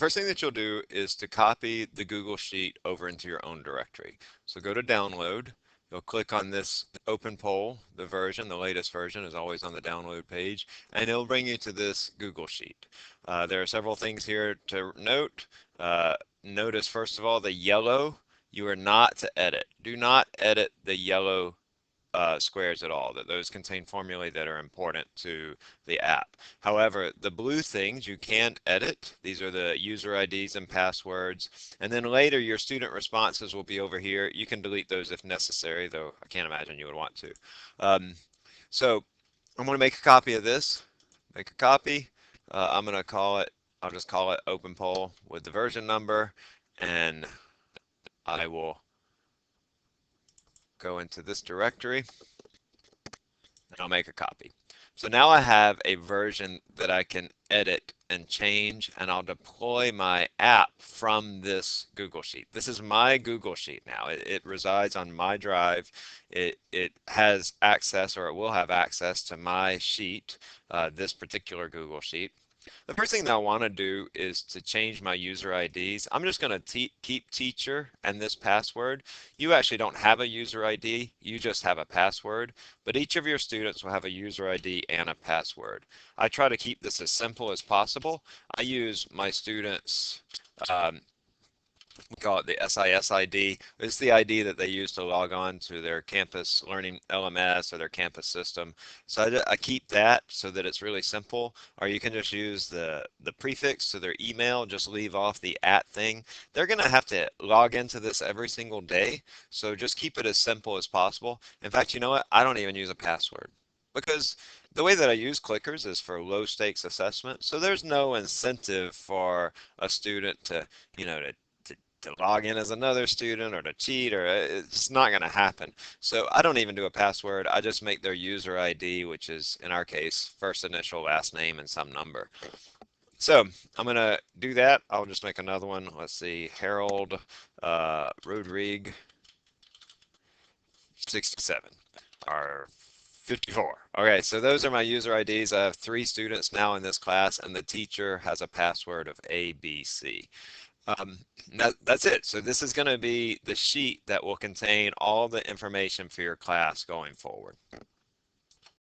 first thing that you'll do is to copy the Google Sheet over into your own directory. So go to download. You'll click on this open poll, the version, the latest version is always on the download page, and it'll bring you to this Google Sheet. There are several things here to note. Notice, first of all, the yellow, you are not to edit. Do not edit the yellow squares at all, that those contain formulae that are important to the app. However, the blue things you can't edit. These are the user IDs and passwords. And then later your student responses will be over here. You can delete those if necessary, though I can't imagine you would want to. So I'm going to make a copy of this. Make a copy. I'm going to call it, I'll just call it open poll with the version number, and I will go into this directory and I'll make a copy. So now I have a version that I can edit and change, and I'll deploy my app from this Google Sheet. This is my Google Sheet now. It resides on my drive. It has access, or it will have access to my sheet, this particular Google Sheet. The first thing that I want to do is to change my user IDs. I'm just going to keep teacher and this password. You actually don't have a user ID, you just have a password, but each of your students will have a user ID and a password. I try to keep this as simple as possible. I use my students' we call it the SIS ID. It's the ID that they use to log on to their campus learning LMS or their campus system. So I keep that so that it's really simple. Or you can just use the prefix to their email, just leave off the @ thing. They're going to have to log into this every single day. So just keep it as simple as possible. In fact, you know what? I don't even use a password, because the way that I use clickers is for low stakes assessment. So there's no incentive for a student to, to log in as another student or to cheat, or it's not going to happen. So I don't even do a password. I just make their user ID, which is in our case first initial, last name, and some number. So I'm going to do that. I'll just make another one. Let's see, Harold Rodrigue 67 or 54. Okay, so those are my user IDs. I have 3 students now in this class, and the teacher has a password of ABC. That's it. So this is going to be the sheet that will contain all the information for your class going forward.